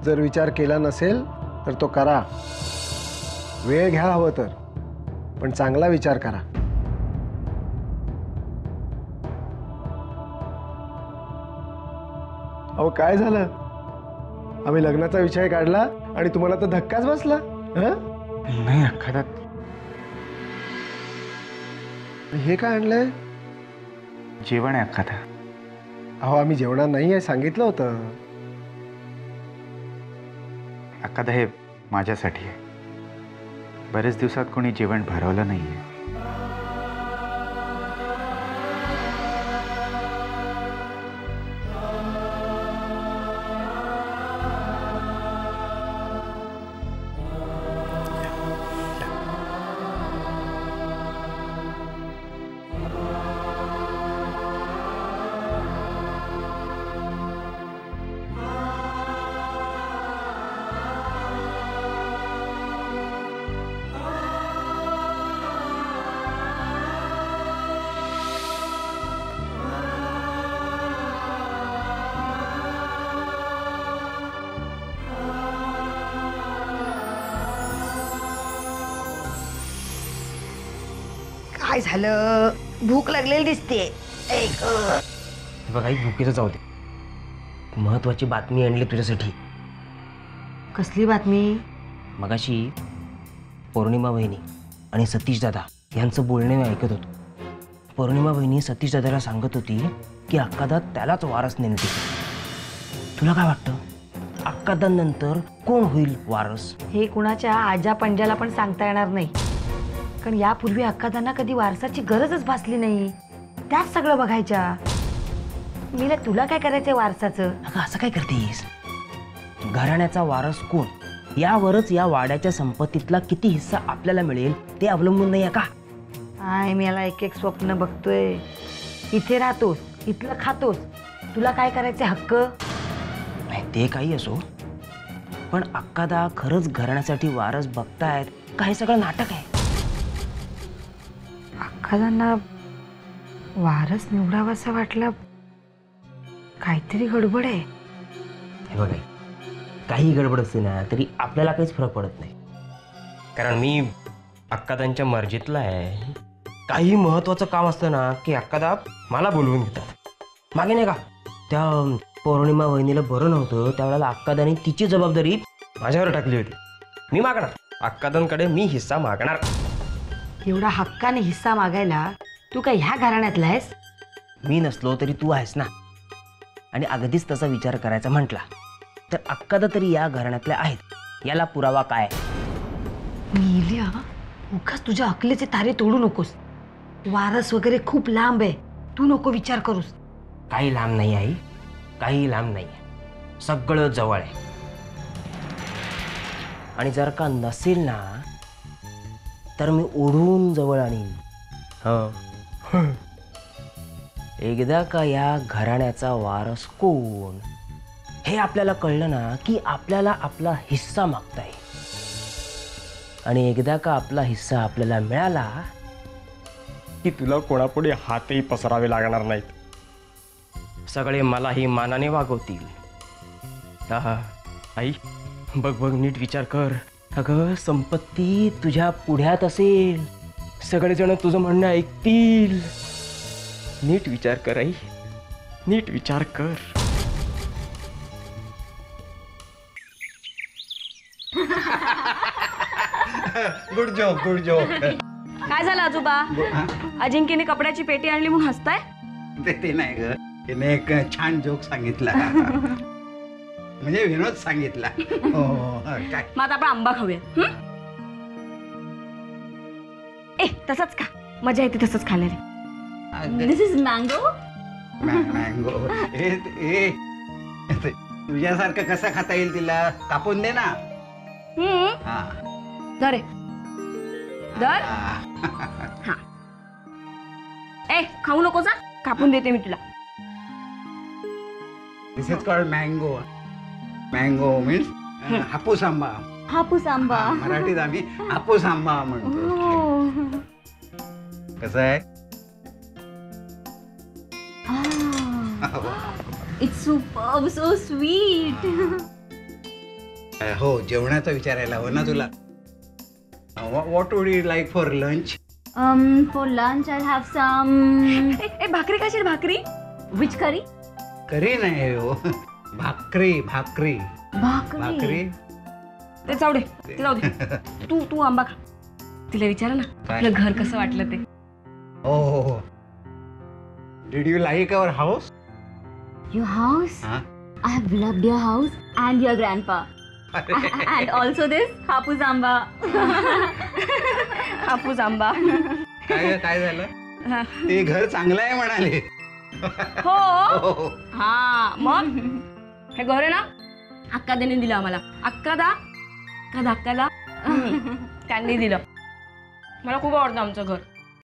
जर विचार केला नसेल तर तो करा. वेळ घ्या हवं तर, पण चांगला विचार करा. अहो काय झालं? आम्ही लग्नाचा विषय काढला आणि तुम्हाला तर धक्काच बसला. नाही अक्का, हे काय आणलंय? जेवण आहे अक्का. अहो आम्ही जेवणार नाही आहे सांगितलं होतं. अक्का हे माझ्यासाठी आहे. बरेच दिवसात कोणी जेवण भरवलं नाहीये. काय झालं? भूक लागलेली दिसते. बघा आई, भुकेचं जाऊ दे. महत्वाची बातमी आणली तुझ्यासाठी. कसली बातमी? मगाशी पौर्णिमा वहिनी आणि सतीश दादा यांचं बोलणे मी ऐकत होतो. पौर्णिमा वहिनी सतीश दादाला सांगत होती की अक्कादा त्यालाच वारस नेमते. तुला काय वाटतं, अक्कादांनंतर कोण होईल वारस? हे कुणाच्या आजा पंजाला पण सांगता येणार नाही, कारण यापूर्वी अक्कादांना कधी वारसाची गरजच भासली नाही. त्याच सगळं बघायच्या. मीला तुला काय करायचंय वारसाचं? अगं असं काय करतेस? घराण्याचा वारस कोण यावरच या वाड्याच्या संपत्तीतला किती हिस्सा आपल्याला मिळेल ते अवलंबून नाही आहे का? आय मी याला एक एक स्वप्न बघतोय. इथे राहतोस, इथलं खातोस, तुला काय करायचे हक्क? नाही ते काही असो, पण अक्कादा खरंच घराण्यासाठी वारस बघतायत का हे सगळं नाटक आहे? अक्कादांना वारस निवडावासा वाटला, काहीतरी गडबड आहे. हे बघा, काही गडबड असते ना तरी आपल्याला काहीच फरक पडत नाही, कारण मी अक्कादांच्या मर्जीतला आहे. काही महत्वाचं काम असतं ना की अक्कादा मला बोलवून घेतात. मागे नाही का त्या पौर्णिमा वहिनीला बरं नव्हतं त्यावेळेला अक्कादांनी तिची जबाबदारी माझ्यावर टाकली होती. मी मागणार, अक्कादांकडे मी हिस्सा मागणार. एवढा हक्काने हिस्सा मागायला तू काय ह्या घराण्यातला आहेस? मी नसलो तरी तू आहेस ना. आणि अगदीच तसा विचार करायचा म्हटला तर अक्कादा तरी या घराण्यातल्या आहेत. याला पुरावा काय? नील्या, उगाच तुझ्या अकलेचे तारे तोडू नकोस. वारस वगैरे खूप लांब आहे, तू नको विचार करूस. काही लांब नाही आई, काही लांब नाही, सगळं जवळ आहे. आणि जर का नसेल ना तर मी ओढून जवळ आणीन. हो, एकदा का या घराण्याचा वारस कोण हे आपल्याला कळलं ना की आपल्याला आपला हिस्सा मागता येईल. आणि एकदा का आपला हिस्सा आपल्याला मिळाला की तुला कोणापुढे हातही पसरावे लागणार नाहीत. सगळे मलाही मानाने वागवतील. आई बघ बघ, नीट विचार कर. अगं संपत्ती तुझ्या पुढ्यात असेल, सगळेजण तुझं म्हणणं ऐकतील. नीट विचार कर आई, नीट विचार कर. Good job, good job. काय झालं आजोबा? अजिंक्यने कपड्याची पेटी आणली म्हणून हसताय? ते नाही ग, तिने एक छान जोक सांगितला. म्हणजे विनोद सांगितला. हो काय. मग आता आपण आंबा खाऊया. ए तसंच का, मजा येते तसंच खायला रे. दिस इज मँगो. मँगो. तुझ्यासारखं कसं खाता येईल तिला? कापून दे ना. हा धर धर. हा ए खाऊ नको जा, कापून देते मी तुला. This is called mango. Mango means Hapus आंबा. हापूस आंबा. मराठीत आम्ही हापूस आंबा म्हणतो. कसं आहे? It's superb, so sweet. हो जेवणाचं विचारायला हवं ना तुला. What would you like for lunch? For lunch I'll have some. ए भाकरी कशी भाकरी? Which curry? करी नाही हो, भाकरी भाकरी भाकरी. ते जाऊ दे, ते जाऊ दे. तू आंबा खा. तिला विचारा ना काय? आपलं घर कसं वाटलं ते. हो हो हो. Did you like our house? Your house? I have loved your house and your grandpa. And also this हापूस आंबा. हापूस आंबा. काय झालं? ते घर चांगलं आहे म्हणाले. हो हो. हा मग हे घर आहे ना अक्कादाने दिलं आम्हाला. अक्कादा त्यांनी दिलं. मला खूप आवडतं आमचं घर.